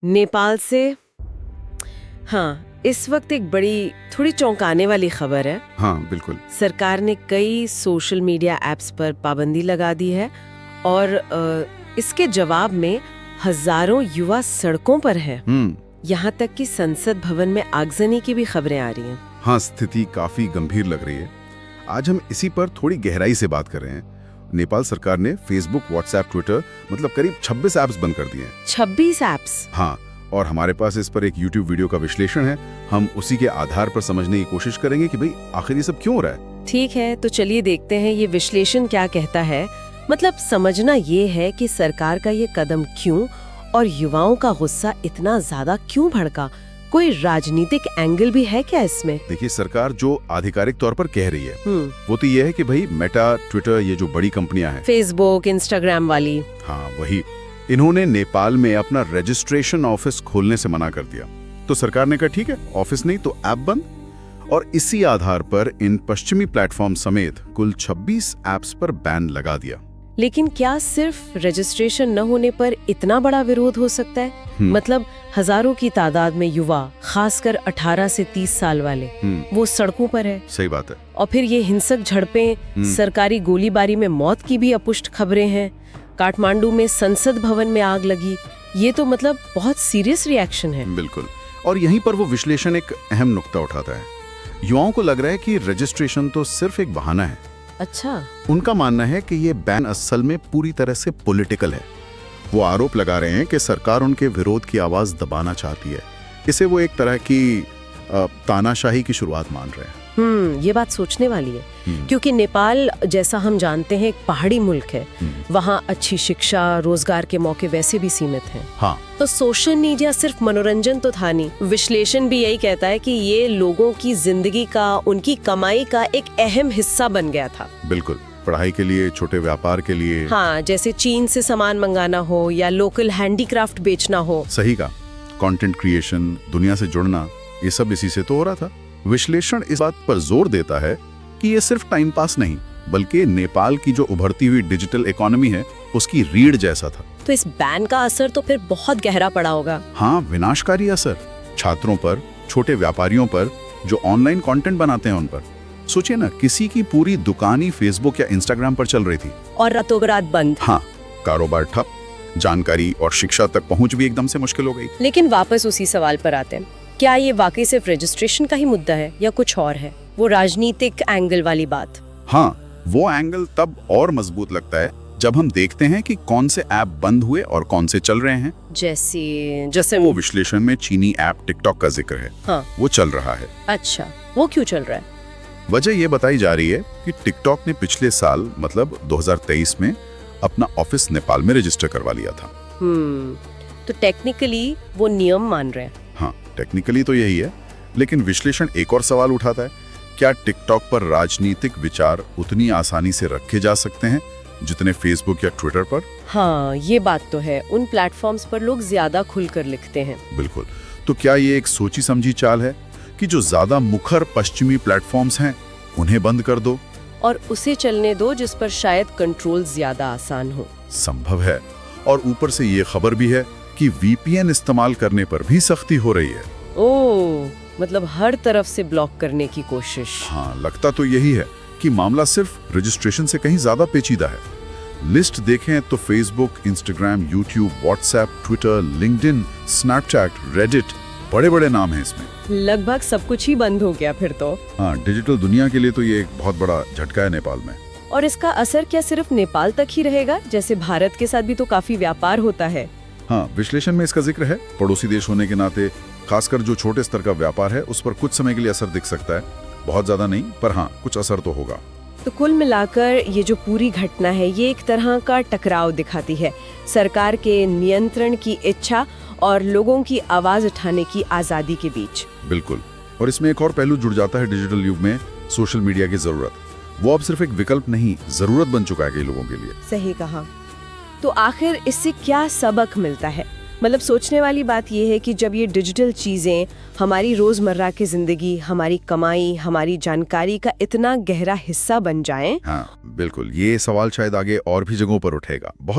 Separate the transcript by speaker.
Speaker 1: नेपाल से। हाँ, इस वक्त एक बड़ी थोड़ी चौंकाने वाली खबर है।
Speaker 2: हाँ बिल्कुल।
Speaker 1: सरकार ने कई सोशल मीडिया एप्स पर पाबंदी लगा दी है और इसके जवाब में हजारों युवा सड़कों पर हैं। यहाँ तक कि संसद भवन में आगजनी की भी खबरें आ रही हैं।
Speaker 2: हाँ, स्थिति काफी गंभीर लग रही है। आज हम इसी पर थोड़ी गहराई से बात कर रहे हैं। नेपाल सरकार ने फेसबुक, व्हाट्सएप, ट्विटर मतलब करीब 26 ऐप्स बंद कर दिए हैं।
Speaker 1: 26 ऐप्स?
Speaker 2: हाँ, और हमारे पास इस पर एक YouTube वीडियो का विश्लेषण है। हम उसी के आधार पर समझने की कोशिश करेंगे कि भाई आखिर ये सब क्यों हो रहा है।
Speaker 1: ठीक है, तो चलिए देखते हैं ये विश्लेषण क्या कहता है। मतलब समझना ये है कि सरकार का ये कदम क्यों और युवाओं का गुस्सा इतना ज्यादा क्यों भड़का। कोई राजनीतिक एंगल भी है क्या इसमें?
Speaker 2: देखिए, सरकार जो आधिकारिक तौर पर कह रही है वो तो ये है कि भाई मेटा, ट्विटर, ये जो बड़ी कंपनियां हैं,
Speaker 1: फेसबुक, इंस्टाग्राम वाली,
Speaker 2: हाँ वही, इन्होंने नेपाल में अपना रजिस्ट्रेशन ऑफिस खोलने से मना कर दिया। तो सरकार ने कहा ठीक है, ऑफिस नहीं तो ऐप बंद। और इसी आधार पर इन पश्चिमी प्लेटफॉर्म समेत कुल 26 ऐप्स पर बैन लगा दिया।
Speaker 1: लेकिन क्या सिर्फ रजिस्ट्रेशन न होने पर इतना बड़ा विरोध हो सकता है? मतलब हजारों की तादाद में युवा, खासकर 18 से 30 साल वाले, वो सड़कों पर है।
Speaker 2: सही बात है।
Speaker 1: और फिर ये हिंसक झड़पें, सरकारी गोलीबारी में मौत की भी अपुष्ट खबरें हैं। काठमांडू में संसद भवन में आग लगी। ये तो मतलब बहुत सीरियस रिएक्शन है।
Speaker 2: बिल्कुल। और यहीं पर वो विश्लेषण एक अहम नुक्ता उठाता है। युवाओं को लग रहा है कि रजिस्ट्रेशन तो सिर्फ एक बहाना है।
Speaker 1: अच्छा।
Speaker 2: उनका मानना है कि ये बैन असल में पूरी तरह से पॉलिटिकल है। वो आरोप लगा रहे हैं कि सरकार उनके विरोध की आवाज दबाना चाहती है। इसे वो एक तरह की तानाशाही की शुरुआत मान रहे हैं।
Speaker 1: ये बात सोचने वाली है, क्योंकि नेपाल जैसा हम जानते हैं एक पहाड़ी मुल्क है। वहाँ अच्छी शिक्षा, रोजगार के मौके वैसे भी सीमित हैं।
Speaker 2: हाँ।
Speaker 1: तो सोशल मीडिया सिर्फ मनोरंजन तो था नहीं। विश्लेषण भी यही कहता है कि ये लोगों की जिंदगी का, उनकी कमाई का एक अहम हिस्सा बन गया था।
Speaker 2: बिल्कुल, पढ़ाई के लिए, छोटे व्यापार के लिए।
Speaker 1: हाँ, जैसे चीन से सामान मंगाना हो या लोकल हैंडीक्राफ्ट बेचना हो।
Speaker 2: सही का, कंटेंट क्रिएशन, दुनिया से जुड़ना, ये सब इसी से तो हो रहा था। विश्लेषण इस बात पर जोर देता है कि ये सिर्फ टाइम पास नहीं, बल्कि नेपाल की जो उभरती हुई डिजिटल इकोनॉमी है उसकी रीढ़ जैसा था।
Speaker 1: तो इस बैन का असर तो फिर बहुत गहरा पड़ा होगा।
Speaker 2: हाँ, विनाशकारी असर। छात्रों पर, छोटे व्यापारियों पर, जो ऑनलाइन कंटेंट बनाते हैं उन पर। सोचिए ना, किसी की पूरी दुकान ही फेसबुक या इंस्टाग्राम पर चल रही थी
Speaker 1: और रातों रात बंद।
Speaker 2: हाँ, कारोबार ठप, जानकारी और शिक्षा तक पहुंच भी एकदम से मुश्किल हो गई।
Speaker 1: लेकिन वापस उसी सवाल पर आते हैं, क्या ये वाकई सिर्फ रजिस्ट्रेशन का ही मुद्दा है या कुछ और है? वो राजनीतिक एंगल वाली बात।
Speaker 2: हाँ, वो एंगल तब और मजबूत लगता है जब हम देखते हैं कि कौन से ऐप बंद हुए और कौन से चल रहे हैं।
Speaker 1: जैसे
Speaker 2: वो विश्लेषण में चीनी ऐप टिकटॉक का जिक्र है।
Speaker 1: हाँ।
Speaker 2: वो चल रहा है।
Speaker 1: अच्छा, वो क्यों चल रहा है?
Speaker 2: वजह ये बताई जा रही है कि टिकटॉक ने पिछले साल मतलब 2023 में अपना ऑफिस नेपाल में रजिस्टर करवा लिया था।
Speaker 1: तो टेक्निकली वो नियम मान रहे हैं।
Speaker 2: हाँ, टेक्निकली तो यही है, लेकिन विश्लेषण एक और सवाल उठाता है, क्या टिकटॉक पर राजनीतिक विचार उतनी आसानी से रखे जा सकते हैं जितने फेसबुक या ट्विटर पर?
Speaker 1: हाँ, ये बात तो है। उन प्लेटफॉर्म्स पर लोग ज्यादा खुलकर लिखते हैं।
Speaker 2: बिल्कुल। तो क्या ये एक सोची समझी चाल है कि जो ज्यादा मुखर पश्चिमी प्लेटफॉर्म्स हैं उन्हें बंद कर दो
Speaker 1: और उसे चलने दो जिस पर शायद कंट्रोल ज्यादा आसान हो?
Speaker 2: संभव है। और ऊपर से ये खबर भी है कि वीपीएन इस्तेमाल करने पर भी सख्ती हो रही है।
Speaker 1: ओह, मतलब हर तरफ से ब्लॉक करने की कोशिश।
Speaker 2: हाँ, लगता तो यही है कि मामला सिर्फ रजिस्ट्रेशन से कहीं ज्यादा पेचीदा है। लिस्ट देखें तो Facebook, Instagram, YouTube, WhatsApp, Twitter, LinkedIn, Snapchat, Reddit, बड़े-बड़े नाम हैं इसमें।
Speaker 1: लगभग सब कुछ ही बंद हो गया फिर तो।
Speaker 2: हाँ, डिजिटल दुनिया के लिए तो ये एक बहुत बड़ा झटका है नेपाल में।
Speaker 1: और इसका असर क्या सिर्फ नेपाल तक ही रहेगा? जैसे भारत के साथ भी तो काफी व्यापार होता है।
Speaker 2: हाँ, विश्लेषण में इसका जिक्र है। पड़ोसी देश होने के नाते खासकर जो छोटे स्तर का व्यापार है उस पर कुछ समय के लिए असर दिख सकता है। बहुत ज्यादा नहीं, पर हाँ, कुछ असर तो होगा।
Speaker 1: तो कुल मिलाकर ये जो पूरी घटना है ये एक तरह का टकराव दिखाती है, सरकार के नियंत्रण की इच्छा और लोगों की आवाज उठाने की आजादी के बीच।
Speaker 2: बिल्कुल। और इसमें एक और पहलू जुड़ जाता है डिजिटल युग में सोशल मीडिया की जरूरत। वो अब सिर्फ एक विकल्प नहीं, जरूरत बन चुका है कई लोगों के लिए।
Speaker 1: सही कहा। तो आखिर इससे क्या सबक मिलता है? मतलब सोचने वाली बात यह है कि जब ये डिजिटल चीजें हमारी रोजमर्रा की जिंदगी, हमारी कमाई, हमारी जानकारी का इतना गहरा हिस्सा बन जाएं।
Speaker 2: हाँ बिल्कुल, ये सवाल शायद आगे और भी जगहों पर उठेगा। बहुत